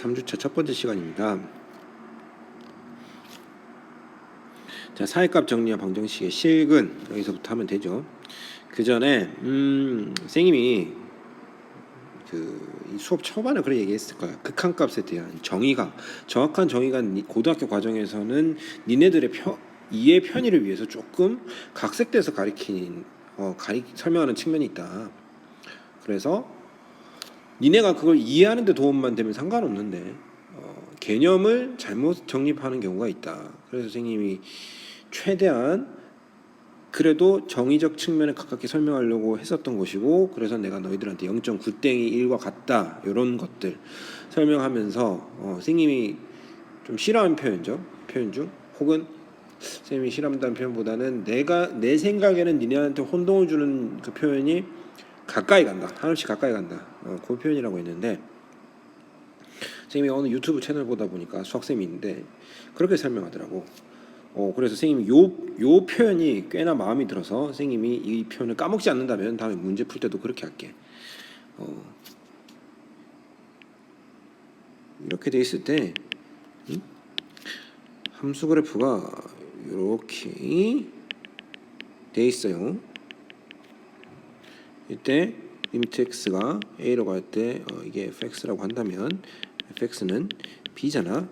3주차 첫 번째 시간입니다. 자, 사회값 정리와 방정식의 실근 여기서부터 하면 되죠. 그 전에 선생님이 이 수업 초반에 그런 얘기했을 거야. 극한값에 대한 정의가 정확한 정의가 고등학교 과정에서는 니네들의 이해 편의를 위해서 조금 각색돼서 설명하는 측면이 있다. 그래서 니네가 그걸 이해하는 데 도움만 되면 상관없는데 개념을 잘못 정립하는 경우가 있다. 그래서 선생님이 최대한 그래도 정의적 측면에 가깝게 설명하려고 했었던 것이고, 그래서 내가 너희들한테 0.9땡이 1과 같다 이런 것들 설명하면서 선생님이 좀 싫어하는 표현 중 혹은 선생님이 싫어한다는 표현보다는 내 생각에는 니네한테 혼동을 주는 그 표현이 가까이 간다, 한없이 가까이 간다, 그 표현이라고 했는데, 선생님이 어느 유튜브 채널 보다 보니까 수학쌤인데 그렇게 설명하더라고. 그래서 선생님이 요 표현이 꽤나 마음이 들어서 선생님이 이 표현을 까먹지 않는다면 다음에 문제 풀 때도 그렇게 할게. 이렇게 돼 있을 때 함수 그래프가 이렇게 돼 있어요. 이때 리미트 x가 a로 갈 때 이게 fx라고 한다면 fx는 b잖아.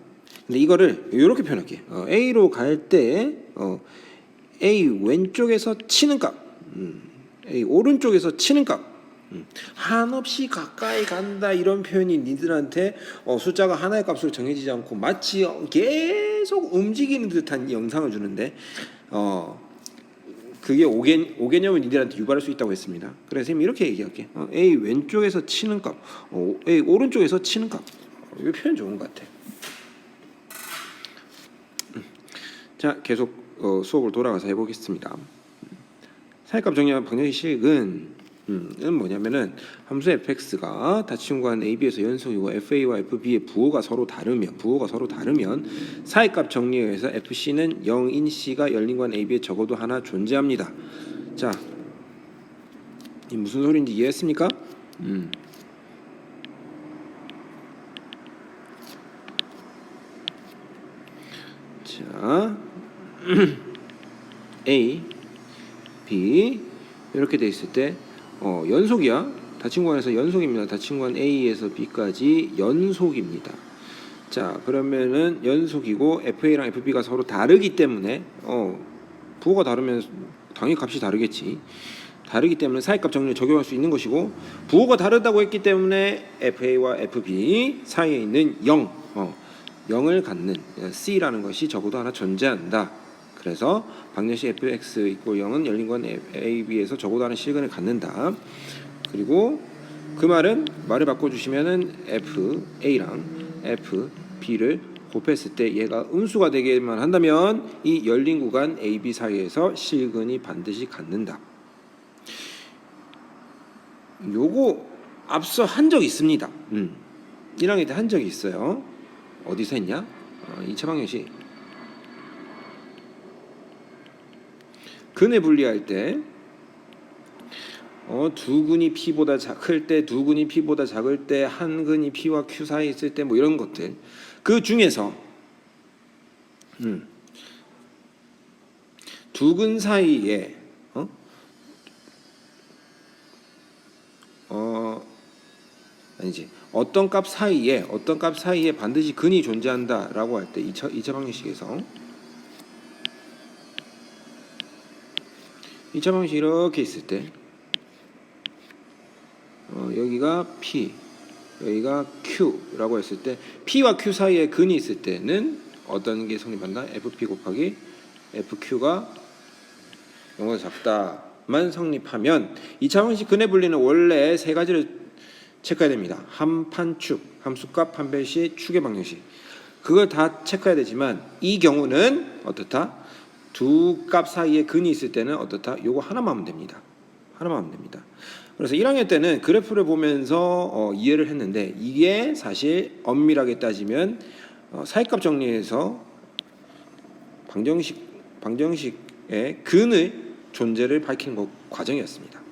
근데 이거를 이렇게 표현할게. a로 갈 때 a 왼쪽에서 치는 값, a 오른쪽에서 치는 값, 한없이 가까이 간다 이런 표현이 니들한테 숫자가 하나의 값으로 정해지지 않고 마치 계속 움직이는 듯한 영상을 주는데 그게 5개념을 니들한테 유발할 수 있다고 했습니다. 그래서 선생님이 이렇게 얘기할게. A 왼쪽에서 치는 값, A 오른쪽에서 치는 값. 이 표현 좋은 것 같아. 자, 계속 수업을 돌아가서 해보겠습니다. 사회값 정리와 방정식은 뭐냐면은 함수 fx가 다친구한 ab에서 연속이고 fa와 fb의 부호가 서로 다르면 사회값 정리에 의해서 fc는 0인 c가 열린 관 ab에 적어도 하나 존재합니다. 자, 이 무슨 소리인지 이해했습니까? 자, A, B 이렇게 돼 있을 때 연속이야. 다친구관에서 연속입니다. 다친구관 A에서 B까지 연속입니다. 자, 그러면은 연속이고 FA랑 FB가 서로 다르기 때문에 부호가 다르면 당연히 값이 다르겠지. 다르기 때문에 사이값 정리를 적용할 수 있는 것이고, 부호가 다르다고 했기 때문에 FA와 FB 사이에 있는 0을 갖는 C라는 것이 적어도 하나 존재한다. 그래서 방정식 fx 이꼴 0은 열린 관 ab에서 적어도 하나 실근을 갖는다. 그리고 그 말을 바꿔주시면은 fa랑 fb를 곱했을 때 얘가 음수가 되게만 한다면 이 열린 구간 ab 사이에서 실근이 반드시 갖는다. 요거 앞서 한 적이 있습니다. 1학년 때 한 적이 있어요. 어디서 했냐? 2차 방정식 근을 분리할 때 두 근이 P보다 클 때, 두 근이 P보다 작을 때, 한 근이 P와 Q 사이에 있을 때 뭐 이런 것들, 그 중에서 두 근 사이에 아니지, 어떤 값 사이에 반드시 근이 존재한다라고 할 때 2차 방정식에서 2차 방정식 이렇게 있을 때 여기가 P, 여기가 Q라고 했을 때 P와 Q 사이에 근이 있을 때는 어떤 게 성립한다? FP 곱하기 FQ가 0보다 작다만 성립하면 2차 방정식 근의 분리는 원래 세 가지를 체크해야 됩니다. 함판축, 함수값, 판별시, 축의 방정식. 그걸 다 체크해야 되지만 이 경우는 어떻다? 두 값 사이에 근이 있을 때는 어떻다? 요거 하나만 하면 됩니다. 그래서 1학년 때는 그래프를 보면서 이해를 했는데, 이게 사실 엄밀하게 따지면 사이값 정리에서 방정식의 근의 존재를 밝히는 과정이었습니다.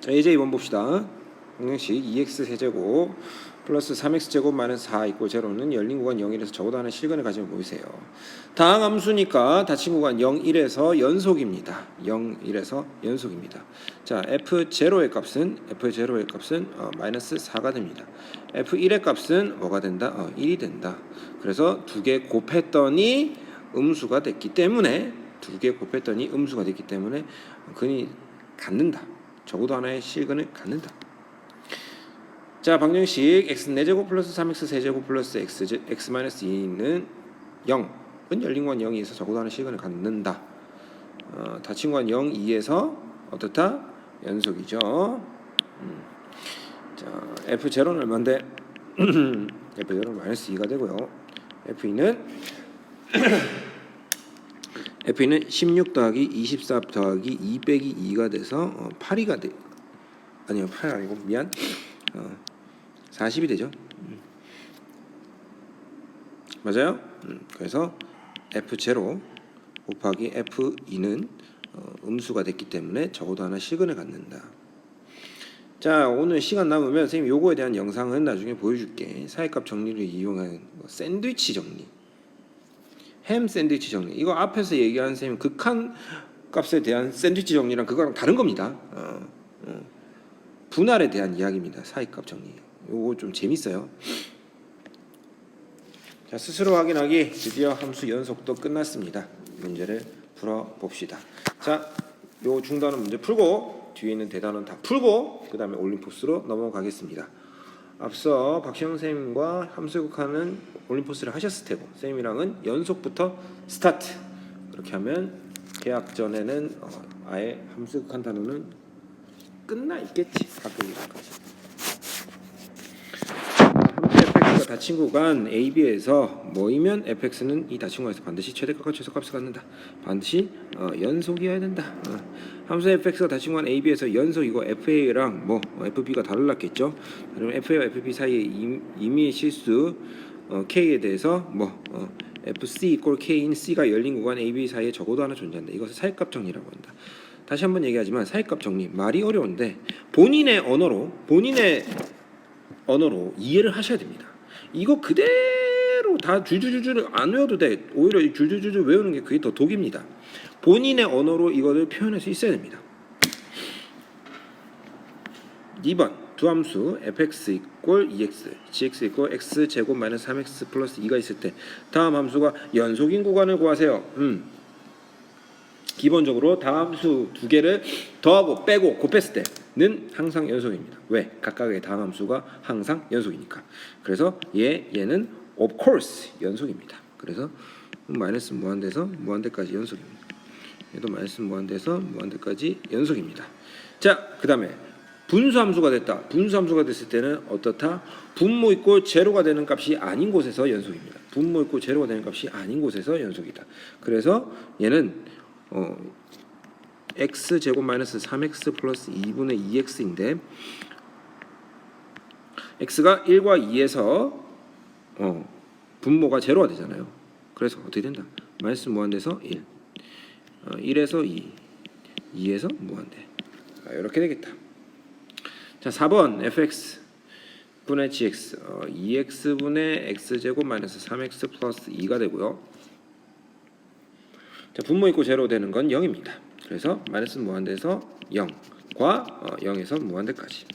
자, 이제 2번 봅시다. 방정식 2x 세제곱 플러스 3x 제곱 마이너스 4 이꼴 제로는 열린 구간 0, 1에서 적어도 하나의 실근을 가지면 보이세요. 다항 함수니까 닫힌 구간 0, 1에서 연속입니다. 0, 1에서 연속입니다. 자, f0의 값은 마이너스 4가 됩니다. f1의 값은 뭐가 된다? 1이 된다. 그래서 두 개 곱했더니 음수가 됐기 때문에 근이 갖는다. 적어도 하나의 실근을 갖는다. 자, 방정식 x 4제곱 플러스 3x 세제곱 플러스 x 마이너스 2는 0은 열린 구간 0에서 적어도 하나의 실근을 갖는다. 닫힌 구간 0, 2에서 어떻다? 연속이죠. 자, f0는 얼마인데? f0는 마이너스 2가 되고요. f는 16 더하기 24 더하기 2 빼기 2가 돼서 8이가 돼. 아니요, 8 아니고 미안. 40이 되죠. 맞아요? 그래서 f0 곱하기 f2는 음수가 됐기 때문에 적어도 하나 실근을 갖는다. 자, 오늘 시간 남으면 선생님 요거에 대한 영상은 나중에 보여줄게. 사이값 정리를 이용한 샌드위치 정리, 햄 샌드위치 정리. 이거 앞에서 얘기한 선생님 극한 값에 대한 샌드위치 정리랑 그거랑 다른 겁니다. 분할에 대한 이야기입니다. 사이값 정리. 요거 좀 재밌어요. 자, 스스로 확인하기 드디어 함수 연속도 끝났습니다. 문제를 풀어 봅시다. 자, 요 중단은 문제 풀고 뒤에 있는 대단원 다 풀고 그 다음에 올림포스로 넘어가겠습니다. 앞서 박시영 선생님과 함수 극한은 올림포스를 하셨을 테고 선생님이랑은 연속부터 스타트. 그렇게 하면 계약 전에는 아예 함수 극한 단원은 끝나 있겠지. 가끔 이런까지. fx가 닫힌 구간 AB에서 뭐이면 fx는 이 닫힌 구간에서 반드시 최대값과 최소값을 갖는다. 반드시 연속이어야 된다. 함수 fx가 닫힌 구간 AB에서 연속이고 fa랑 fb가 다르겠죠. 그러면 fa와 fb 사이의 임의의 실수 k에 대해서 fc 이꼴 k인 c가 열린 구간 AB 사이에 적어도 하나 존재한다. 이것을 사이값 정리라고 한다. 다시 한번 얘기하지만 사이값 정리 말이 어려운데 본인의 언어로 이해를 하셔야 됩니다. 이거 그대로 다 줄줄줄줄 안 외워도 돼. 오히려 줄줄줄줄 외우는 게 그게 더 독입니다. 본인의 언어로 이거를 표현할 수 있어야 됩니다. 2번 두 함수 fx 이꼴 2x, gx 이꼴 x 제곱 마이너스 3x 플러스 2가 있을 때 다음 함수가 연속인 구간을 구하세요. 기본적으로 다함수 두 개를 더하고 빼고 곱했을 때는 항상 연속입니다. 왜? 각각의 다함수가 항상 연속이니까. 그래서 얘는 of course 연속입니다. 그래서 마이너스 무한대에서 무한대까지 연속입니다. 얘도 마이너스 무한대에서 무한대까지 연속입니다. 자, 그 다음에 분수함수가 됐다. 분수함수가 됐을 때는 어떻다? 분모 있고 제로가 되는 값이 아닌 곳에서 연속입니다. 분모 있고 제로가 되는 값이 아닌 곳에서 연속이다. 그래서 얘는 x 제곱 마이너스 3x 플러스 2분의 2x인데 x가 1과 2에서 분모가 제로가 되잖아요. 그래서 어떻게 된다? 마이너스 무한대에서 1, 1에서 2, 2에서 무한대. 이렇게 되겠다. 자, 4번 fx 분의 gx 2x분의 x제곱 마이너스 3x 플러스 2가 되고요. 자, 분모 있고 제로 되는 건 0입니다. 그래서 마이너스 무한대에서 0과 0에서 무한대까지.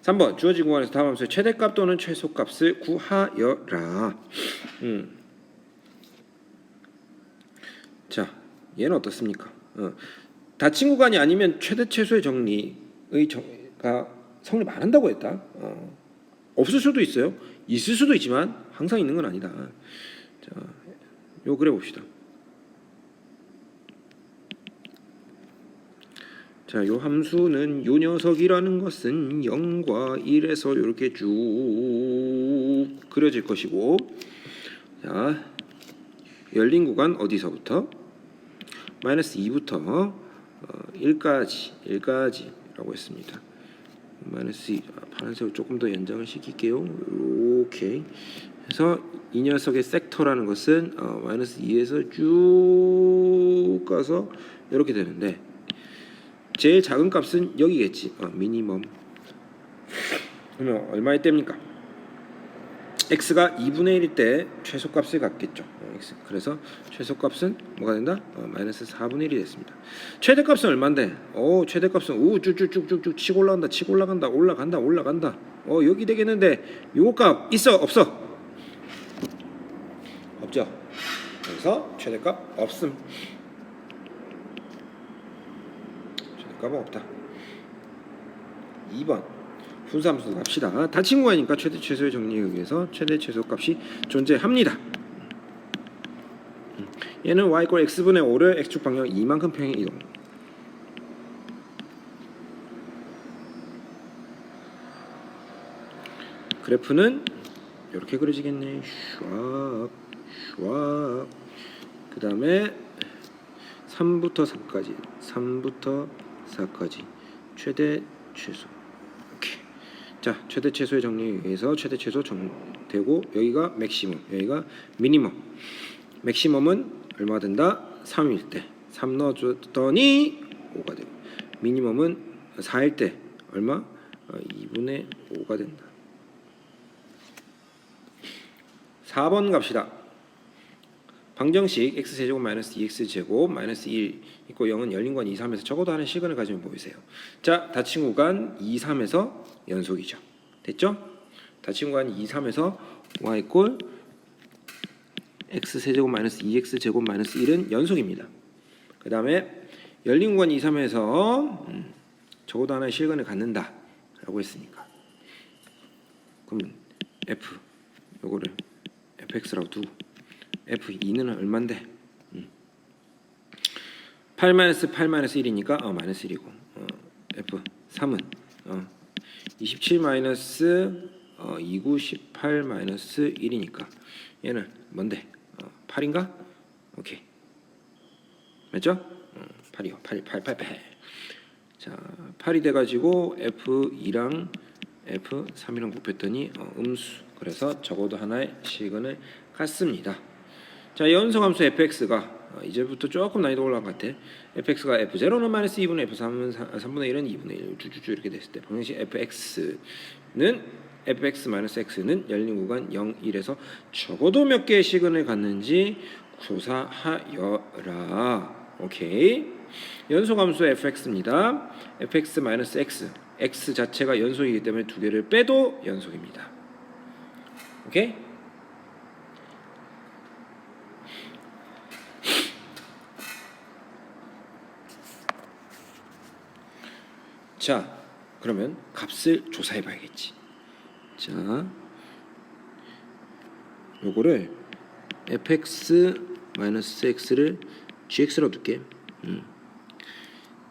3번 주어진 구간에서 다음 함수의 최대값 또는 최소값을 구하여라. 자, 얘는 어떻습니까? 닫힌 구간이 아니면 최대 최소의 정리가 성립 안 한다고 했다. 없을 수도 있어요. 있을 수도 있지만 항상 있는 건 아니다. 자, 요 그래 봅시다. 자, 요 함수는 요 녀석이라는 것은 0과 1에서 이렇게 쭉 그려질 것이고, 자, 열린 구간 어디서부터? 마이너스 2부터 1까지라고 했습니다. 마이너스 2, 파란색으로 조금 더 연장을 시킬게요. 오케이. 그래서 이 녀석의 섹터라는 것은 마이너스 2에서 쭉 가서 이렇게 되는데 제일 작은 값은 여기겠지. 미니멈. 그러면 얼마의 때입니까? x가 2분의 1일 때 최소값을 갖겠죠. x. 그래서 최소값은 뭐가 된다? 마이너스 4분의 1이 됐습니다. 최대값은 얼마인데? 최대값은 쭉쭉쭉쭉쭉 치고 올라간다. 여기 되겠는데 요거 값 있어 없어? 없죠. 그래서 최대값 없음. 최대값은 없다. 2번 분수함수 갑시다. 닫힌 구간이니까 최대 최소의 정리에 의해서 최대 최소 값이 존재합니다. 얘는 y = x분의 5를 x축 방향 이만큼 평행 이동. 그래프는 이렇게 그려지겠네. 슈악. 그 다음에 3부터 4까지 최대 최소. 오케이. 자, 최대 최소의 정리에 의해서 최대 최소 되고 여기가 맥시멈, 여기가 미니멈. 맥시멈은 얼마 된다? 3일 때 3 넣어줬더니 5가 되고, 미니멈은 4일 때 얼마? 2분의 5가 된다. 4번 갑시다. 방정식 x제곱 마이너스 2x제곱 마이너스 1 있고 0은 열린 구간 2, 3에서 적어도 하는 시간을 가지면 보이세요. 자, 닫힌 구간 2, 3에서 연속이죠. 됐죠? 닫힌 구간 2, 3에서 y 꼴 x세제곱 마이너스 2x제곱 마이너스 1은 연속입니다. 그 다음에 열린 구간 2, 3에서 적어도 하나의 실근을 갖는다 라고 했으니까, 그럼 f 요거를 fx라고 두고 f2는 얼만데? 8-1이니까 마이너스 1이고, f3은 27 마이너스 2918 마이너스 1이니까 얘는 뭔데? 8인가? 오케이. 맞죠? 8이요. 8. 자, 8이 돼가지고 f2랑 f3이랑 곱했더니 음수. 그래서 적어도 하나의 시근을 갖습니다. 자, 연속함수 fx가 이제부터 조금 난이도 올라간 것 같아. fx가 f0는 마이너스 2분의 f3은 3분의 1은 2분의 1 쭉쭉쭉 이렇게 됐을 때 방정식 fx 마이너스 x는 열린 구간 0, 1에서 적어도 몇 개의 시근을 갖는지 조사하여라. 오케이. 연속함수 fx입니다. fx 마이너스 x 자체가 연속이기 때문에 두 개를 빼도 연속입니다. 오케이? 자, 그러면 값을 조사해 봐야겠지. 자, 요거를 fx-x를 gx로 둘게.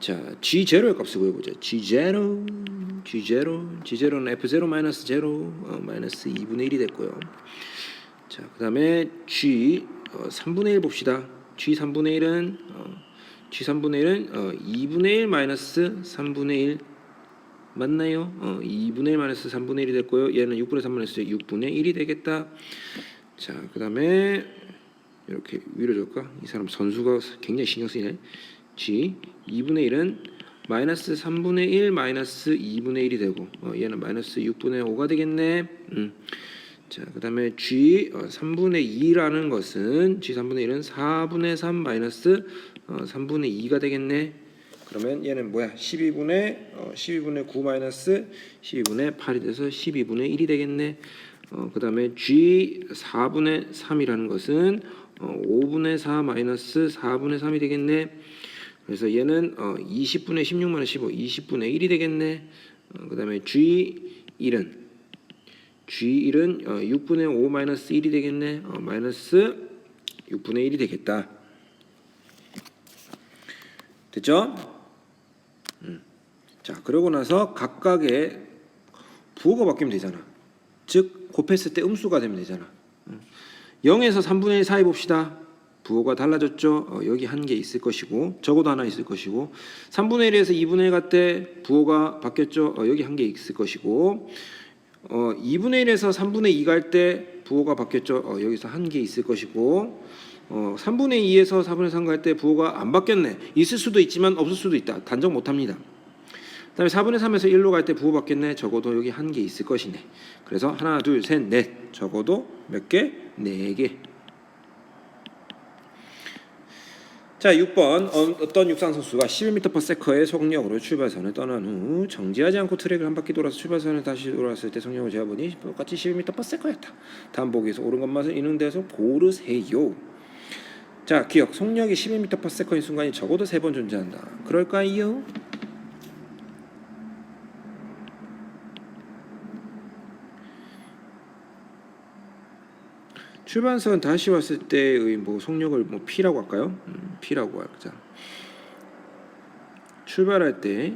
자, g0의 값을 구해보자. g0는 f0 마이너스 0 마이너스 2분의 1이 됐고요. 자, 그 다음에 g 3분의 1 봅시다. g 3분의 1은 2분의 1 마이너스 3분의 1 맞나요? 2분의 1 마이너스 3분의 1이 됐고요. 얘는 6분의 3 마이너스 6분의 1이 되겠다. 자, 그 다음에 이렇게 위로 줄까? 이 사람 선수가 굉장히 신경 쓰이네. g 2분의 1은 마이너스 3분의 1 마이너스 2분의 1이 되고, 얘는 마이너스 6분의 5가 되겠네. 자, 그 다음에 g 3분의 2라는 것은 g 3분의 1은 4분의 3 마이너스 3분의 2가 되겠네. 그러면 얘는 뭐야? 12분의 9 마이너스 12분의 8이 돼서 12분의 1이 되겠네. 그 다음에 g 4분의 3이라는 것은 5분의 4 마이너스 4분의 3이 되겠네. 그래서 얘는 20분의 16 마이너스 15, 20분의 1이 되겠네. 그 다음에 g1은 6분의 5 마이너스 1이 되겠네. 마이너스 6분의 1이 되겠다. 됐죠? 자, 그러고 나서 각각의 부호가 바뀌면 되잖아. 즉 곱했을 때 음수가 되면 되잖아. 0에서 3분의 1 사이 봅시다. 부호가 달라졌죠. 여기 한 개 있을 것이고, 적어도 하나 있을 것이고, 3분의 1에서 2분의 1 갈 때 부호가 바뀌었죠. 여기 한 개 있을 것이고, 2분의 1에서 3분의 2 갈 때 부호가 바뀌었죠. 여기서 한 개 있을 것이고, 3분의 2에서 4분의 3 갈 때 부호가 안 바뀌었네. 있을 수도 있지만 없을 수도 있다. 단정 못합니다. 그다음에 4분의 3에서 1로 갈 때 부호받겠네. 적어도 여기 한 개 있을 것이네. 그래서 하나, 둘, 셋, 넷. 적어도 몇 개? 4개. 자, 6번 어떤 육상 선수가 11m/s의 속력으로 출발선을 떠난 후 정지하지 않고 트랙을 한 바퀴 돌아서 출발선을 다시 돌아왔을 때 속력을 재보니 똑같이 11m/s였다. 다음 보기에서 옳은 것만을 인용돼서 고르세요. 자, 기억. 속력이 11m/s인 순간이 적어도 3번 존재한다. 그럴까요? 출발선 다시 왔을 때의 뭐 속력을 뭐 P라고 할까요? P라고 하자. 출발할 때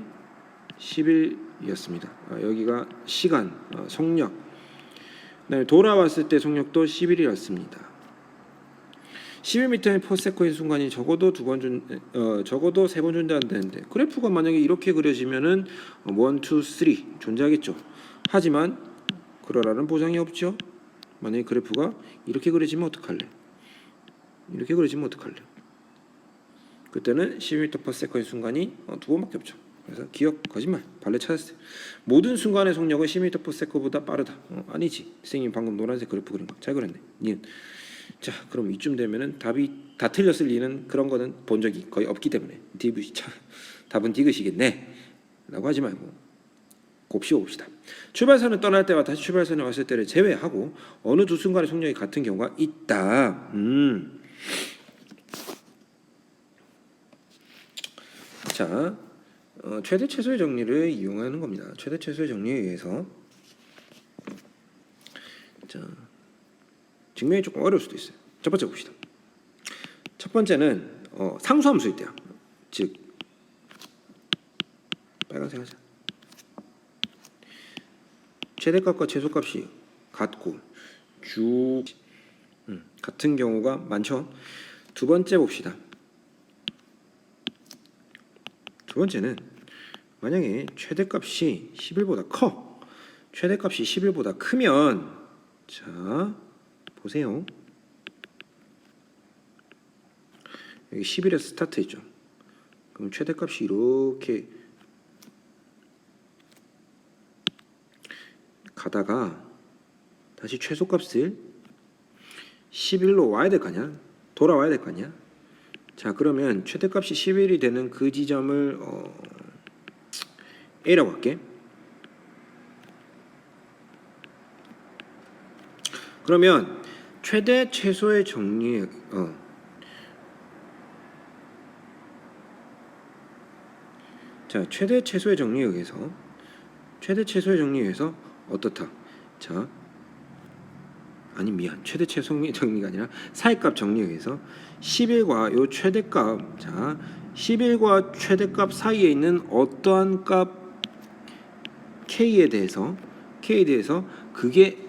11이었습니다. 여기가 시간, 속력. 그다음에 돌아왔을 때 속력도 11이었습니다. 11m/s인 순간이 적어도 적어도 3번 존재한다는데 그래프가 만약에 이렇게 그려지면은 1, 2, 3 존재하겠죠. 하지만 그러라는 보장이 없죠. 만약에 그래프가 이렇게 그려지면 어떡할래? 이렇게 그려지면 어떡할래? 그때는 11m/s인 순간이 2번밖에 없죠. 그래서 기억 거짓말 발레 찾았어요. 모든 순간의 속력은 10m/s보다 빠르다. 아니지. 선생님 방금 노란색 그래프 그린 거 잘 그렸네. 니은. 자, 그럼 이쯤 되면은 답이 다 틀렸을 리는 그런 거는 본 적이 거의 없기 때문에 답은 디귿이겠네. 라고 하지 말고 곱씹어 봅시다. 출발선을 떠날 때와 다시 출발선에 왔을 때를 제외하고 어느 두 순간의 속력이 같은 경우가 있다. 자, 최대 최소의 정리를 이용하는 겁니다. 최대 최소의 정리에 의해서 자, 증명이 조금 어려울 수도 있어요. 첫 번째 봅시다. 첫 번째는 상수함수일 때야. 즉 빨간색 하자. 최대값과 최소값이 같고 쭉 같은 경우가 많죠. 두 번째 봅시다. 두 번째는 만약에 최대값이 11보다 커. 최대값이 11보다 크면 자 보세요. 여기 11에서 스타트했죠. 그럼 최대값이 이렇게 가다가 다시 최소값을 11로 와야 될 거 아니야? 돌아와야 될 거 아니야? 자, 그러면 최대값이 11이 되는 그 지점을 A라고 할게. 그러면 최대 최소의 정리 자, 최대 최소의 정리에 의해서 어떻다? 자, 아니 미안. 최대 최소 정리가 아니라 사이값 정리에 의해서 11과 요 최대값, 자 11과 최대값 사이에 있는 어떠한 값 K에 대해서 그게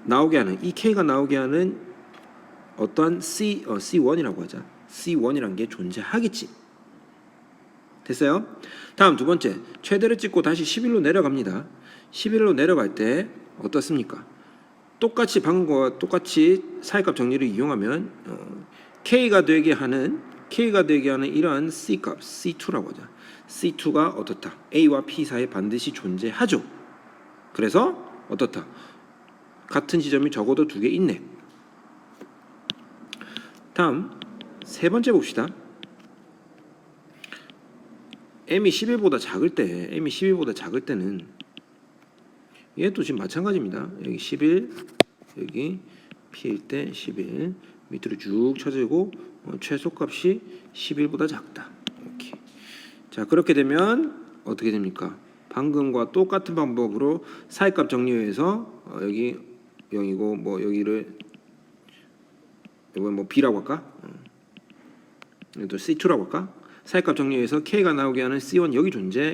나오게 하는 이 K가 나오게 하는 어떠한 C1이라고 하자. C1이란 게 존재하겠지. 됐어요? 다음 두 번째. 최대를 찍고 다시 11로 내려갑니다. 11로 내려갈 때 어떻습니까? 똑같이 방금과 똑같이 사이값 정리를 이용하면 K가 되게 하는 이러한 C값, C2라고 하자. C2가 어떻다? A와 P 사이에 반드시 존재하죠. 그래서 어떻다? 같은 지점이 적어도 2개 있네. 다음 세 번째 봅시다. M이 11보다 작을 때는 얘도 지금 마찬가지입니다. 여기 11, 여기 P일 때 11 밑으로 쭉 쳐지고 최소값이 11보다 작다. 오케이. 자, 그렇게 되면 어떻게 됩니까? 방금과 똑같은 방법으로 사이값 정리해서 여기 0이고 뭐 여기를 이건 뭐 B라고 할까? 또 C2라고 할까? 사이값 정리해서 K가 나오게 하는 C1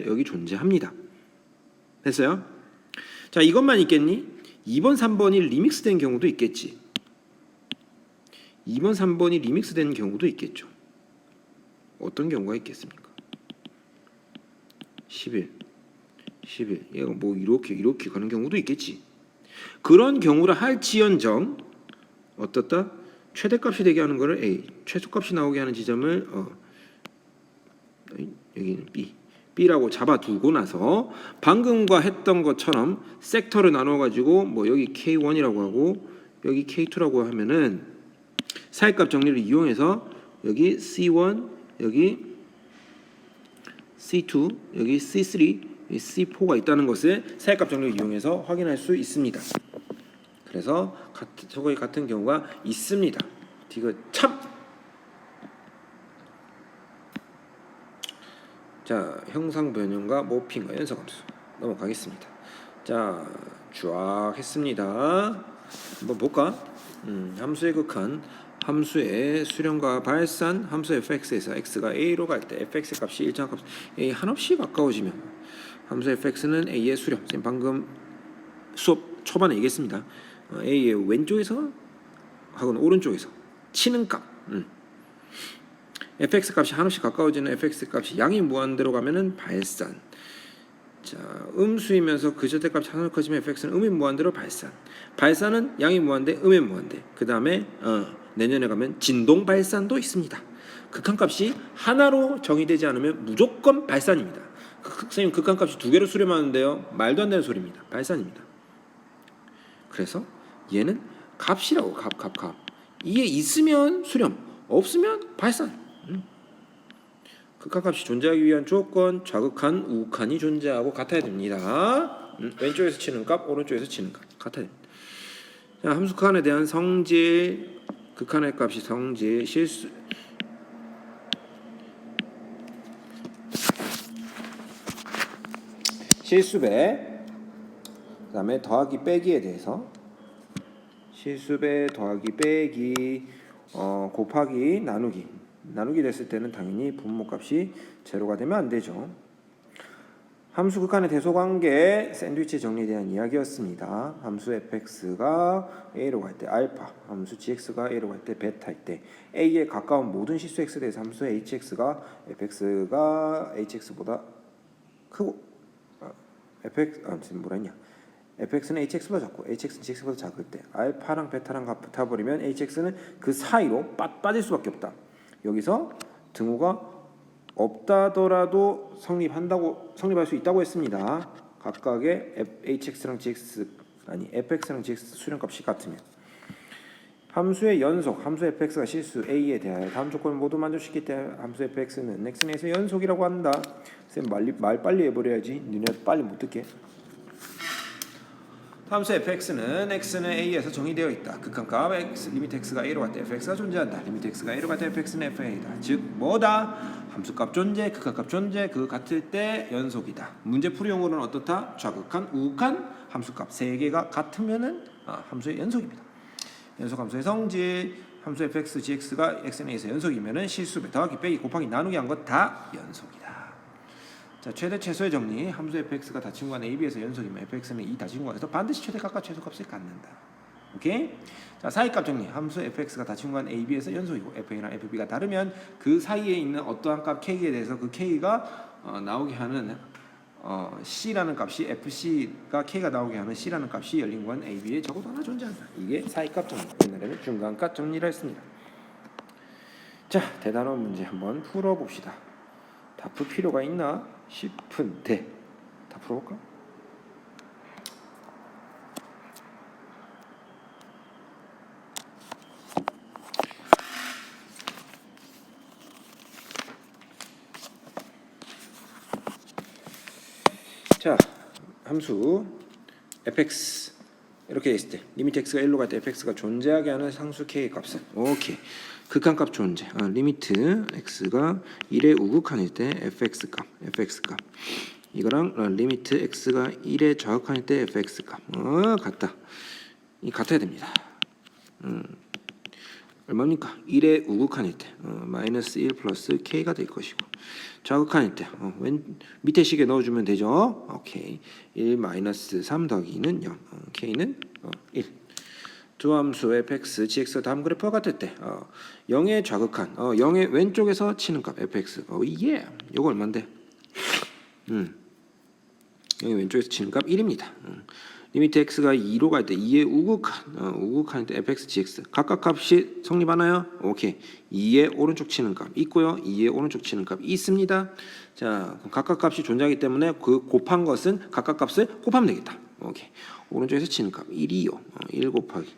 여기 존재합니다. 됐어요? 자, 이것만 있겠니? 2번, 3번이 리믹스된 경우도 있겠지. 2번, 3번이 리믹스된 경우도 있겠죠. 어떤 경우가 있겠습니까? 11 얘가 뭐 이렇게 가는 경우도 있겠지. 그런 경우라 할지언정 어떻다? 최대값이 되게 하는 거를 A, 최소값이 나오게 하는 지점을 여기는 B, B라고 잡아두고 나서 방금과 했던 것처럼 섹터를 나눠 가지고 뭐 여기 K1이라고 하고 여기 K2라고 하면은 사이값 정리를 이용해서 여기 C1, 여기 C2, 여기 C3, C4가 있다는 것을 사이값 정리를 이용해서 확인할 수 있습니다. 그래서 저거의 같은 경우가 있습니다. 이거 참. 자, 형상 변형과 모핑과 연속 함수 넘어가겠습니다. 자, 쫙 했습니다. 한번 볼까? 함수의 극한, 함수의 수렴과 발산, 함수 fx에서 x가 a로 갈 때 fx 값이 일정한 값 a 한없이 가까워지면 함수 fx는 a의 수렴. 선생님 방금 수업 초반에 얘기했습니다. a의 왼쪽에서 하고는 오른쪽에서 치는 값. fx 값이 한없이 가까워지는 fx 값이 양이 무한대로 가면은 발산. 자, 음수이면서 그 절대값이 하나로 커지면 fx는 음이 무한대로 발산. 발산은 양이 무한대, 음이 무한대. 그 다음에 내년에 가면 진동 발산도 있습니다. 극한값이 하나로 정의되지 않으면 무조건 발산입니다. 선생님 극한값이 두 개로 수렴하는데요. 말도 안 되는 소리입니다. 발산입니다. 그래서 얘는 값이라고 값. 이게 있으면 수렴, 없으면 발산. 극한값이 존재하기 위한 조건 좌극한, 우극한이 존재하고 같아야 됩니다. 왼쪽에서 치는 값, 오른쪽에서 치는 값 같아야 됩니다. 자, 함수 극한에 대한 성질, 극한의 값이 성질, 실수배, 그다음에 더하기 빼기에 대해서 실수배, 더하기 빼기, 곱하기, 나누기 됐을 때는 당연히 분모값이 제로가 되면 안 되죠. 함수 극한의 대소관계 샌드위치 정리에 대한 이야기였습니다. 함수 fx가 a로 갈 때 알파, 함수 gx가 a로 갈 때 베타일 때 a에 가까운 모든 실수 x에 대해서 함수 hx가 fx가 hx보다 크고 fx는 hx보다 작고 hx는 gx보다 작을 때 알파랑 베타랑 붙어버리면 hx는 그 사이로 빠질 수밖에 없다. 여기서 등호가 없다더라도 성립할 수 있다고 했습니다. 각각의 hx랑 gx fx랑 gx 수렴값이 같으면 함수의 연속, 함수 fx가 실수 a에 대하여 다음 조건을 모두 만족시킬 때 함수 fx는 x에서 연속이라고 한다. 쌤 말 빨리 해버려야지. 니네 빨리 못 듣게. 함수 fx는 x는 a에서 정의되어 있다. 극한값 리미트 x가 a로 갈 때 fx가 존재한다. 리미트 x가 a로 갈 때 fx는 fa다. 즉 뭐다? 함수값 존재, 극한값 존재, 그 같을 때 연속이다. 문제 풀이용으로는 어떻다? 좌극한, 우극한 함수값 세 개가 같으면은 함수의 연속입니다. 연속 함수의 성질, 함수 fx, gx가 x는 a에서 연속이면은 실수배, 더하기, 빼기, 곱하기, 나누기 한 것 다 연속이다. 자, 최대 최소의 정리. 함수 fx가 다친구간 ab에서 연속이면 fx는 이 다친구간에서 반드시 최대값과 최소값을 갖는다. 오케이? 자, 사이값 정리. 함수 fx가 다친구간 ab에서 연속이고 fa랑 fb가 다르면 그 사이에 있는 어떠한 값 k에 대해서 그 k가 나오게 하는 c라는 값이 fc가 k가 나오게 하는 c라는 값이 열린 구간 ab에 적어도 하나 존재한다. 이게 사이값 정리. 옛날에는 중간값 정리를 했습니다. 자, 대단원 문제 한번 풀어봅시다. 다 풀 필요가 있나 싶은데 다 풀어볼까? 자, 함수 fx 이렇게 했을 때 리미트 x가 1로 갈 때 fx가 존재하게 하는 상수 k의 값은 오케이. 극한값 존재. 리미트 x가 1의 우극한일 때 fx 값 이거랑 리미트 x가 1의 좌극한일 때 fx 값 같다. 이 같아야 됩니다. 얼마입니까? 1의 우극한일 때 마이너스 1 플러스 k가 될 것이고 좌극한일 때 밑에 식에 넣어주면 되죠. 오케이. 1 마이너스 3 더하기 2는 0 k는 1. 두 함수 fx, gx가 다음 그래프와 같을 때 0의 좌극한 0의 왼쪽에서 치는 값 fx 예. 이거 얼마인데? 0의 왼쪽에서 치는 값 1입니다. 리미트 x가 2로 갈 때 2의 우극한 때 fx gx 각각 값이 성립하나요? 오케이. 2의 오른쪽 치는 값 있고요. 2의 오른쪽 치는 값 있습니다. 자, 각각 값이 존재하기 때문에 그 곱한 것은 각각 값을 곱하면 되겠다. 오케이. 오른쪽에서 치는 값 1이요. 1 곱하기.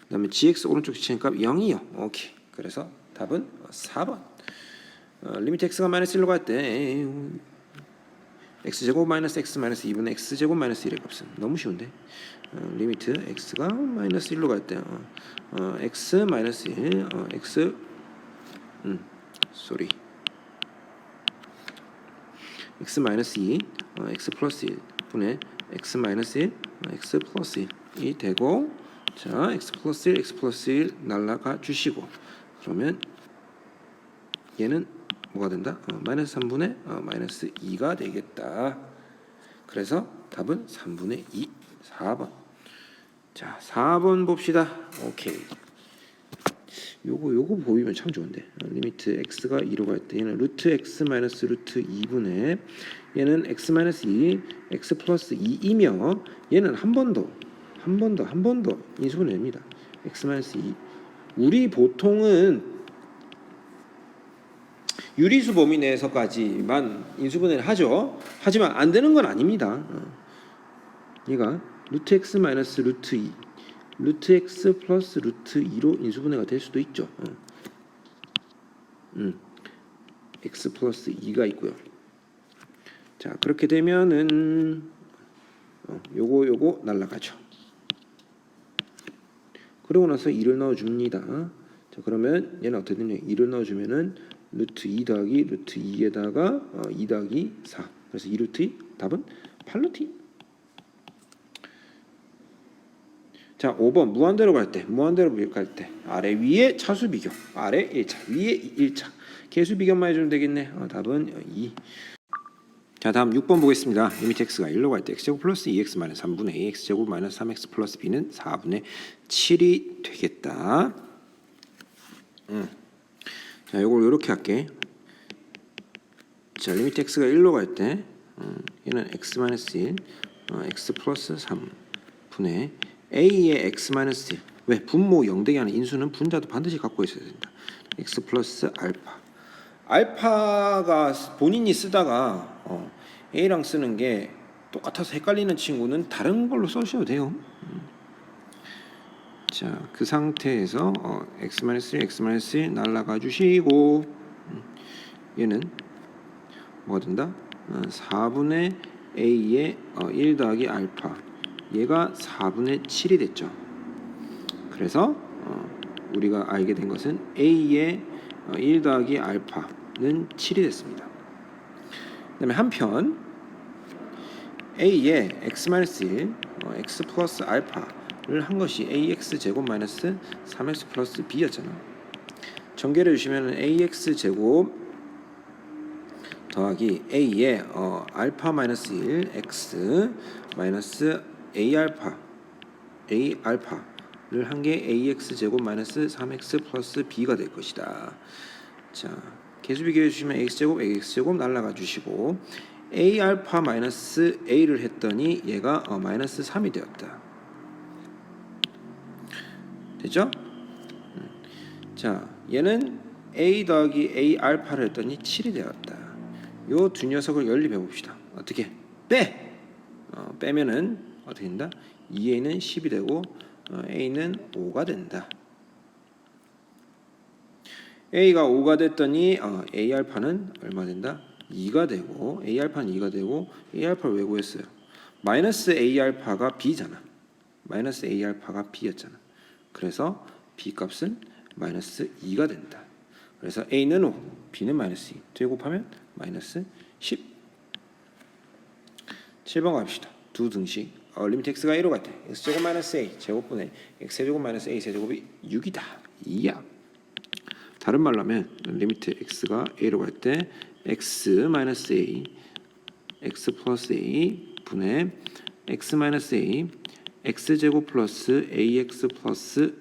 그다음에 gx 오른쪽 치는 값 0이요. 오케이. 그래서 답은 4번. 리미트 x가 마이너스 1로 갈 때 x제곱 마이너스 x 마이너스 2분의 x제곱 마이너스 1의 값은 너무 쉬운데 리미트 x가 마이너스 1로 갈 때 x 마이너스 1 x 쏘리 x 마이너스 2 x 플러스 1 분의 x 마이너스 1 x 플러스 1이 되고 자 x 플러스 1 x 플러스 1 날라가 주시고 그러면 얘는 뭐가 된다? 마이너스 3분의 마이너스 2가 되겠다. 그래서 답은 3분의 2 4번. 자 4번 봅시다. 오케이. 요거 보이면 참 좋은데 리미트 x가 2로 갈 때 얘는 루트 x 마이너스 루트 2분의 얘는 x 마이너스 2 x 플러스 2이며 얘는 한 번 더 인수분해됩니다. x 마이너스 2 우리 보통은 유리수 범위 내에서까지만 인수분해를 하죠. 하지만 안 되는 건 아닙니다. 얘가 루트 x 마이너스 루트 2 루트 x 플러스 루트 2로 인수분해가 될 수도 있죠. x 플러스 2가 있고요. 자 그렇게 되면은 요거 날라가죠. 그러고 나서 2를 넣어줍니다. 자 그러면 얘는 어떻게 되냐? 2를 넣어주면은 루트 2 더하기 루트 2에다가 2 더하기 4 그래서 2루트 2 답은 8루트 2. 자 5번 무한대로 갈 때 아래 위에 차수 비교 아래 1차 위에 1차 개수 비교만 해주면 되겠네. 답은 2. 자 다음 6번 보겠습니다. 리미트 x가 1로 갈 때 x제곱 플러스 2x 마이너스 3분의 a x제곱 마이너스 3x 플러스 b는 4분의 7이 되겠다. 자, 이걸 이렇게 할게. 자, 리미트 x가 1로 갈 때 얘는 x 마이너스 1, x 플러스 3 분의 a의 x 마이너스 1. 왜? 분모 0되게 하는 인수는 분자도 반드시 갖고 있어야 된다. x 플러스 알파. 알파가 본인이 쓰다가 a랑 쓰는 게 똑같아서 헷갈리는 친구는 다른 걸로 써주셔도 돼요. 자, 그 상태에서 x-1, x-1 날라가 주시고 얘는 뭐가 된다? 4분의 a의 1 더하기 알파 얘가 4분의 7이 됐죠. 그래서 우리가 알게 된 것은 a의 1 더하기 알파는 7이 됐습니다. 그 다음에 한편 a의 x-1 x 플러스 알파를 한 것이 ax 제곱 마이너스 3x 플러스 b였잖아. 전개를 주시면 ax 제곱 더하기 a의 알파 마이너스 1 x 마이너스 a 알파를 한 게 ax 제곱 마이너스 3x 플러스 b가 될 것이다. 자, 개수 비교해 주시면 x 제곱 날라가 주시고 a 알파 마이너스 a를 했더니 얘가 마이너스 3이 되었다. 됐죠? 자, 얘는 a 더하기 a 알파를 했더니 7이 되었다. 요 두 녀석을 연립해 봅시다. 어떻게? 빼면은 어떻게 된다? 2a는 10이 되고 a는 5가 된다. a가 5가 됐더니 a 알파는 얼마 된다? 2가 되고 a 알파는 2가 되고 a 알파를 왜 구했어요? 마이너스 a 알파가 b잖아. 마이너스 a 알파가 b였잖아. 그래서 b 값은 마이너스 2가 된다. 그래서 a는 5, b는 마이너스 2. 두 개 곱하면 마이너스 10. 7번 갑시다. 두 등식. 리미트 x가 1로 갈 때 x제곱 마이너스 a 제곱분의 x제곱 마이너스 a 세제곱이 6이다. 이야. 다른 말로 하면 리미트 x가 a로 갈 때 x 마이너스 a x 플러스 a 분의 x 마이너스 a x제곱 플러스 ax 플러스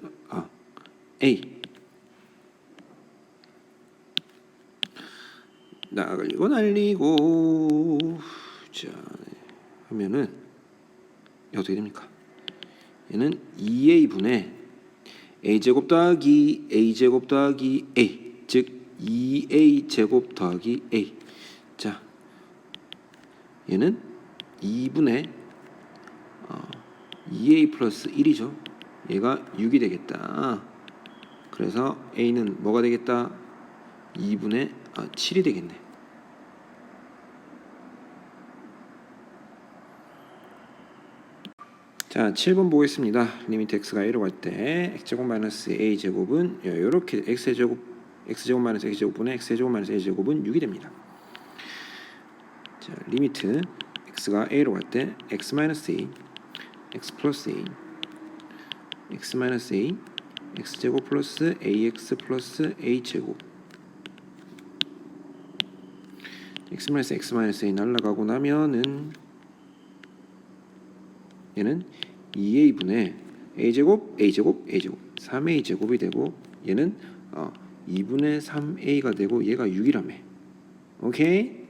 a 날리고 자 하면은 어떻게 됩니까? 얘는 2a분의 a제곱 더하기 a제곱 더하기 a, 즉 2a제곱 더하기 a. 자, 얘는 2분의 2a 플러스 1이죠. 얘가 6이 되겠다. 그래서 a는 뭐가 되겠다? 2분의 7이 되겠네. 자, 7번 보겠습니다. 리미트 x가 a로 갈 때 x제곱 마이너스 a제곱은 이렇게 x제곱 마이너스 a제곱분의 x제곱 마이너스 a제곱은 6이 됩니다. 자, 리미트 x가 a로 갈 때 x 마이너스 a, x 플러스 a, x 마이너스 a, x제곱 플러스 ax 플러스 a제곱, x 마이너스 a 날라가고 나면은 얘는 2a분의 a제곱 a제곱 a제곱 3a제곱이 되고, 얘는 2분의 3a가 되고 얘가 6이라며. 오케이?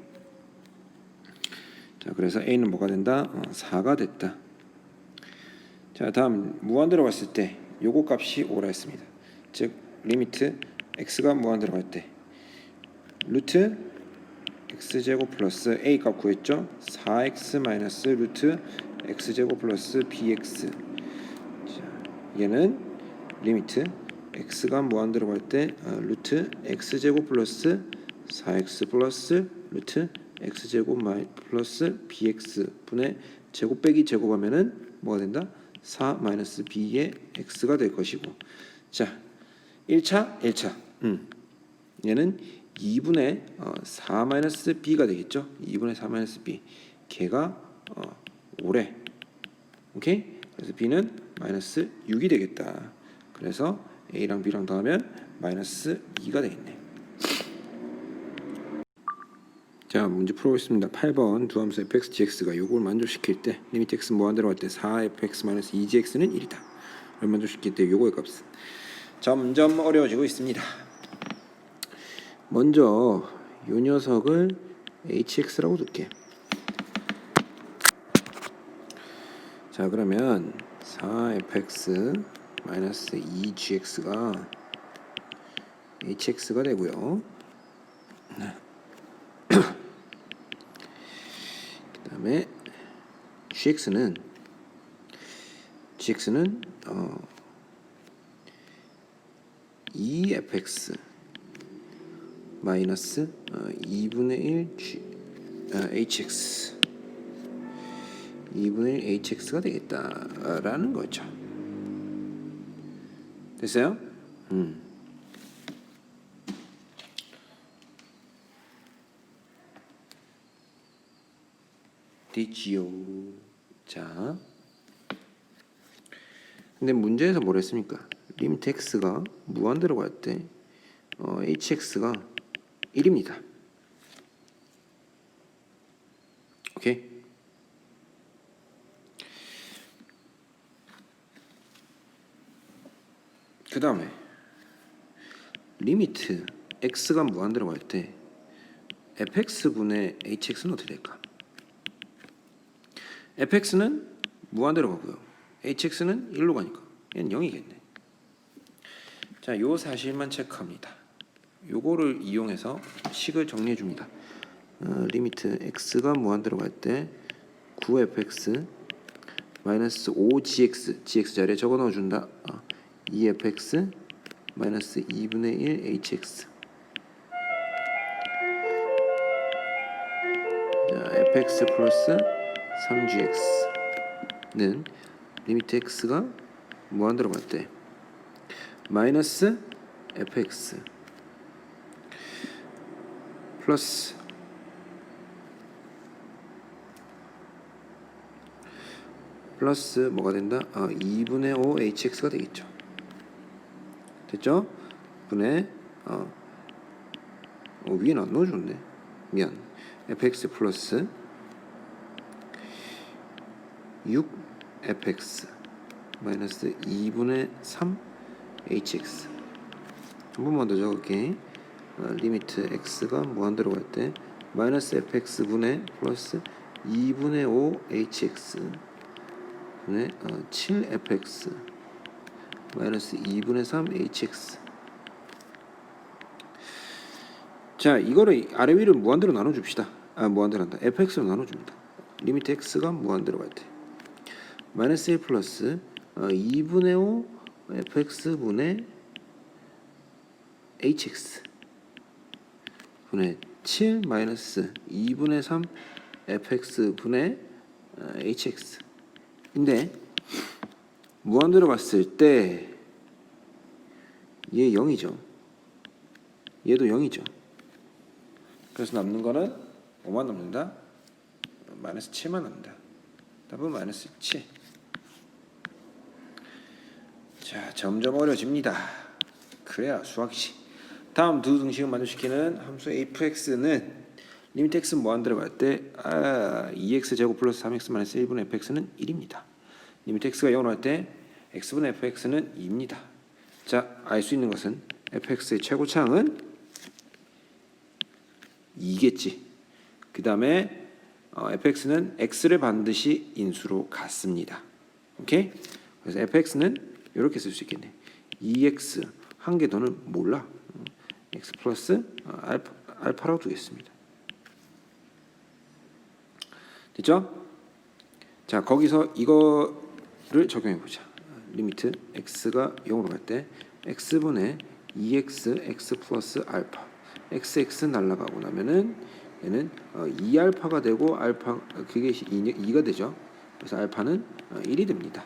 자, 그래서 a는 뭐가 된다? 4가 됐다. 자, 다음 무한대로 갔을 때 요거 값이 5라 했습니다. 즉 리미트 x가 무한대로 갈 때 루트 x제곱 플러스 a 값 구했죠? 4x 마이너스 루트 x제곱 플러스 bx. 자, 얘는 리미트 x가 무한대로 갈 때 루트 x제곱 플러스 4x 플러스 루트 x제곱 플러스 bx 분의 제곱 빼기 제곱하면은 뭐가 된다? 4 마이너스 b의 x가 될 것이고. 자, 1차 얘는 2분의 4 마이너스 b가 되겠죠. 2분의 4 마이너스 b. 걔가 5래. 오케이? 그래서 b는 마이너스 6이 되겠다. 그래서 a랑 b랑 더하면 마이너스 2가 되겠네. 자, 문제 풀어보겠습니다. 8번 두 함수 fx, gx가 요걸 만족시킬 때 리미트 x 무한대로 갈 때 4fx 마이너스 2gx는 1이다. 를 만족시킬 때 요거의 값은 점점 어려워지고 있습니다. 먼저 요 녀석을 hx라고 둘게. 자, 그러면 4fx 마이너스 2gx가 hx가 되고요. 그 다음에 gx는 2fx 마이너스 2분의 1 hx 2분의 1 hx가 되겠다라는 거죠. 됐어요? 되지요. 자, 근데 문제에서 뭐라 했습니까? 리미트 x가 무한대로 갈 때 hx가 1입니다. 오케이? 그 다음에 리미트 x가 무한대로 갈 때 fx분의 hx는 어떻게 될까? fx는 무한대로 가고요. hx는 1로 가니까 얘는 0이겠네. 자, 요 사실만 체크합니다. 요거를 이용해서 식을 정리해 줍니다. 리미트 x가 무한대로 갈 때 9fx 마이너스 5gx gx 자리에 적어 넣어 준다. 2fx 마이너스 2분의 1 hx. 자, fx 플러스 3gx는 리미트 x가 무한대로 갈 때 마이너스 fx 플러스 뭐가 된다? 2분의 5 hx가 되겠죠. 됐죠? 분의 위에는 안 넣어줬네. 미안. fx 플러스 6fx 마이너스 2분의 3 hx. 한 번만 더 적을게. 리미트 x가 무한대로 갈 때 마이너스 fx 분의 플러스 2분의 5 hx 분의 7fx 마이너스 2분의 3 hx. 자, 이거를 아래 위를 무한대로 나눠줍시다. 무한대로 한다. fx로 나눠줍니다. 리미트 x가 무한대로 갈 때 마이너스 1 플러스 2분의 5 fx 분의 hx 분의 7 마이너스 2분의 3 fx 분의 hx. 근데 무한대로 갔을 때 얘 0이죠. 얘도 0이죠. 그래서 남는 거는 5만 남는다. 마이너스 7만 남는다. 답은 마이너스 7. 자, 점점 어려집니다. 그래야 수학이지. 다음 두 등식을 만족시키는 함수 fx는 리미트 x 무한대로 갈 때 2x 제곱 플러스 3x 마이너스 1분의 fx는 1입니다. 리미트 x가 0으로 갈 때 x분의 fx는 2입니다. 자, 알 수 있는 것은 fx의 최고차항은 2겠지. 그 다음에 fx는 x를 반드시 인수로 갖습니다. 오케이? 그래서 fx는 이렇게 쓸 수 있겠네. 2x 한 개 더는 몰라. x 플러스 알파라고 두겠습니다. 됐죠? 자, 거기서 이거를 적용해 보자. 리미트 x가 0으로 갈 때 x분의 2x x 플러스 알파 xx 날라가고 나면은 얘는 2알파가 되고 알파 그게 2가 되죠. 그래서 알파는 1이 됩니다.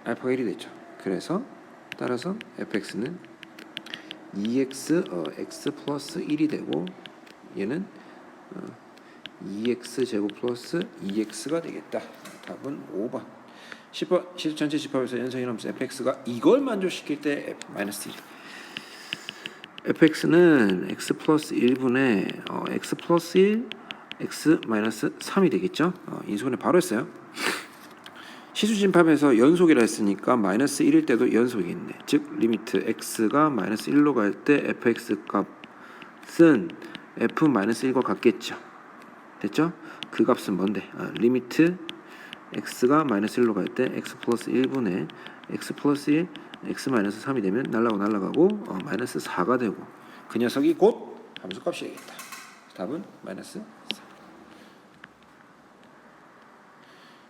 알파가 1이 되죠. 그래서 따라서 fx는 2x x 플러스 1이 되고 얘는 2x 제곱 플러스 2x가 되겠다. 답은 5번. 10번 시수 전체 집합에서 연성이 나면서 fx가 이걸 만족시킬 때 마이너스 1. fx는 x 플러스 1분의 x 플러스 1 x 마이너스 3이 되겠죠. 인수분해 바로 했어요. 시수진팝에서 연속이라 했으니까 마이너스 1일 때도 연속이 있네. 즉 리미트 x가 마이너스 1로 갈 때 fx 값은 f 마이너스 1과 같겠죠. 됐죠? 그 값은 뭔데? 리미트 x가 마이너스 1로 갈 때 x 플러스 1분의 x 플러스 1 x 마이너스 3이 되면 날라가고 마이너스 4가 되고 그 녀석이 곧 함수값이 되겠다. 답은 마이너스 4.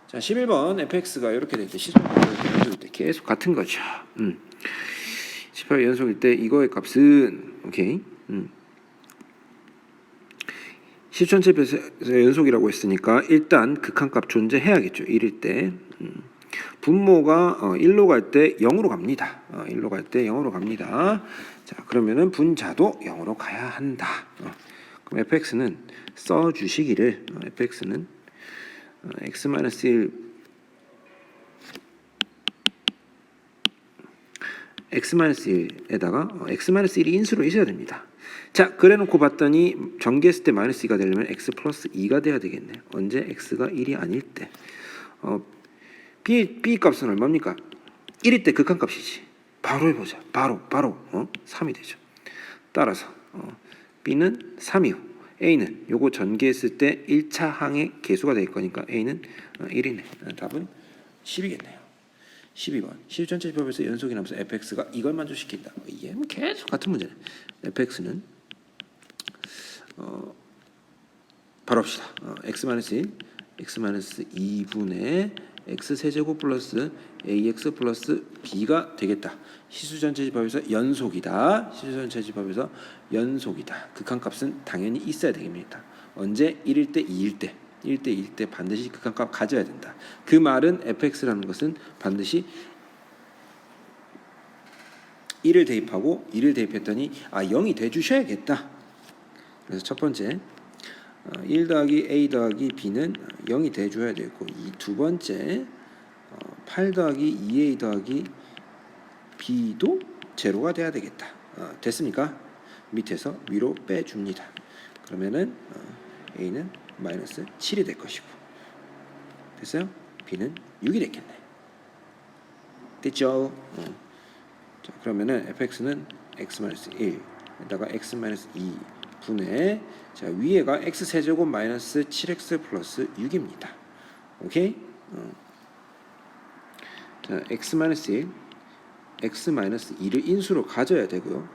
자, 11번 fx가 이렇게 될 때 연속일 때 계속 같은 거죠. 18 연속일 때 이거의 값은 오케이. 시전체에서 연속이라고 했으니까 일단 극한값 존재해야겠죠. 1일 때 분모가 1로 갈 때 0으로 갑니다. 1로 갈 때 0으로 갑니다. 자, 그러면은 분자도 0으로 가야 한다. 그럼 fx는 써주시기를 fx는 x-1 x-1에다가 x-1이 인수로 있어야 됩니다. 자, 그래놓고 봤더니 전개했을 때 마이너스 2가 되려면 x 플러스 2가 돼야 되겠네. 언제 x가 1이 아닐 때. b 값은 얼마입니까? 1일 때 극한값이지. 바로 해보자. 바로 3이 되죠. 따라서 b는 3이요. a는 요거 전개했을 때 1차 항의 개수가 될 거니까 a는 1이네. 답은 10이겠네요. 12번 시전체 집합에서 연속이 나면서 fx가 이걸 만족시킨다. 이게 뭐 계속 같은 문제네. fx는 바로 합시다. x-1 x-2분의 x 세제곱 플러스 ax 플러스 b가 되겠다. 시수전체 집합에서 연속이다. 시수전체 집합에서 연속이다. 극한값은 당연히 있어야 되겠습니다. 언제? 1일 때 2일 때 1대 2일 때 반드시 극한값 가져야 된다. 그 말은 fx라는 것은 반드시 1을 대입하고 2를 대입했더니 0이 돼주셔야겠다. 그래서 첫 번째 1 더하기 a 더하기 b는 0이 돼줘야 되고 이 두 번째 8 더하기 2a 더하기 b도 제로가 돼야 되겠다. 됐습니까? 밑에서 위로 빼줍니다. 그러면은 a는 마이너스 7이 될 것이고 됐어요? b는 6이 됐겠네. 됐죠? 자, 그러면은 fx는 x-1에다가 x-2 분의 자 위에가 x 세제곱 마이너스 7x 플러스 6입니다. 오케이? 자, x-1, x-2를 인수로 가져야 되고요.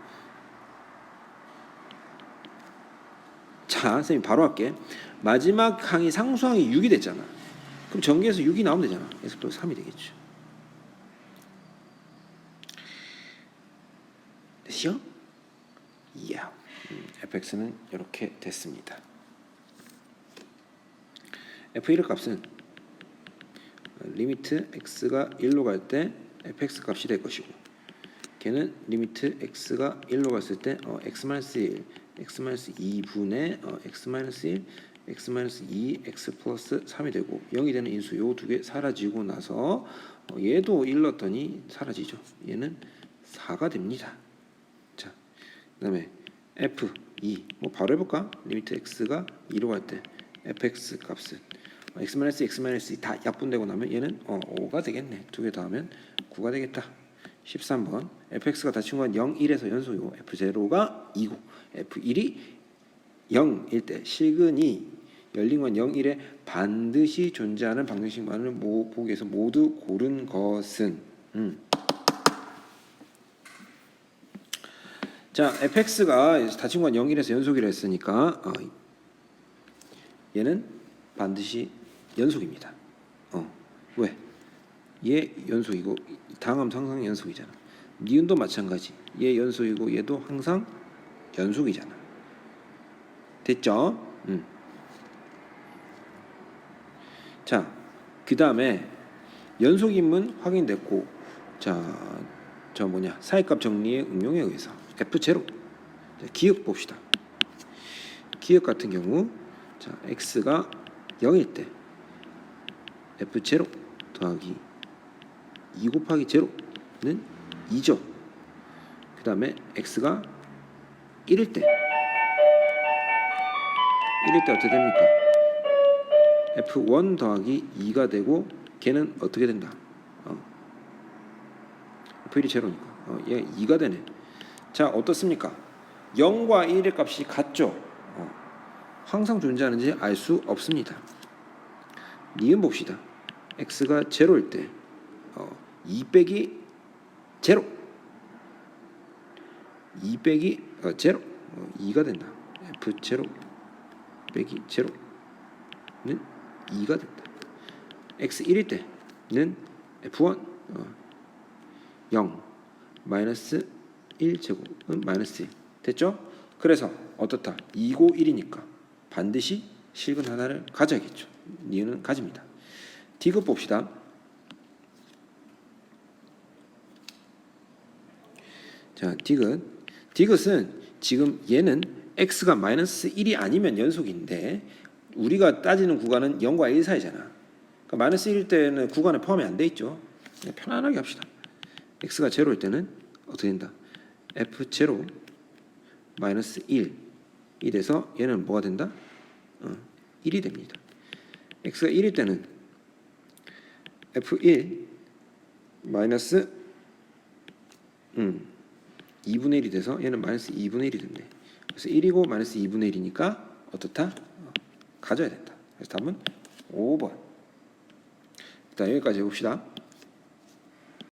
자, 선생님 바로 할게. 마지막 항이 상수항이 6이 됐잖아. 그럼 전개에서 6이 나오면 되잖아. x 플러스 3이 되겠죠. 됐죠? 이야. fx는 이렇게 됐습니다. f1의 값은 리미트 x가 1로 갈 때 fx 값이 될 것이고, 걔는 리미트 x가 1로 갔을 때 x-1, x-2분의 x-1, x-2, x 플러스 3이 되고 0이 되는 인수 요 두 개 사라지고 나서 얘도 1 넣었더니 사라지죠. 얘는 4가 됩니다. 자, 그다음에 f2 뭐 바로 해볼까? 리미트 x가 2로 갈 때 fx 값은 x-2 다 약분되고 나면 얘는 5가 되겠네. 두 개 더하면 9가 되겠다. 13번 fx가 다친 건 0, 1에서 연속이고 f0가 2고 f1이 0일 때 실근이 열린 건 0, 1에 반드시 존재하는 방정식만을 보기에서 모두 고른 것은 자, fx가 다친 건 0, 1에서 연속이라 했으니까 얘는 반드시 연속입니다. 왜? 얘 연속이고 다음 항상 연속이잖아. 니은도 마찬가지. 얘 연속이고 얘도 항상 연속이잖아. 됐죠? 자, 그 다음에 연속임은 확인됐고, 자, 저 뭐냐 사이값 정리의 응용에 의해서 f0 기억 봅시다. 기억 같은 경우 자 x가 0일 때 f0 더하기 2 곱하기 0는 2죠. 그 다음에 x가 1일 때 어떻게 됩니까? f1 더하기 2가 되고 걔는 어떻게 된다? f1이 제로니까 얘 2가 되네. 자, 어떻습니까? 0과 1의 값이 같죠? 항상 존재하는지 알 수 없습니다. 니은 봅시다. x가 제로일 때 2 빼기 제로 2 빼기 제로 2가 된다. f0 빼기 제로는 2가 된다. x 1일 때는 f1 0 마이너스 1제곱은 마이너스 1 됐죠? 그래서 어떻다? 2고 1이니까 반드시 실근 하나를 가져야겠죠. 니은은 가집니다. 디귿 봅시다. 자, 디귿은 지금 얘는 x가 마이너스 1이 아니면 연속인데 우리가 따지는 구간은 0과 1 사이잖아. 그러니까 마이너스 1일 때는 구간에 포함이 안 돼 있죠. 편안하게 합시다. x가 제로일 때는 어떻게 된다? f0 마이너스 1이 돼서 얘는 뭐가 된다? 1이 됩니다. x가 1일 때는 f1 마이너스 2분의 1이 돼서 얘는 마이너스 2분의 1이 됐네. 그래서 1이고 마이너스 2분의 1이니까 어떻다? 가져야 된다. 그래서 답은 5번. 일단 여기까지 해봅시다.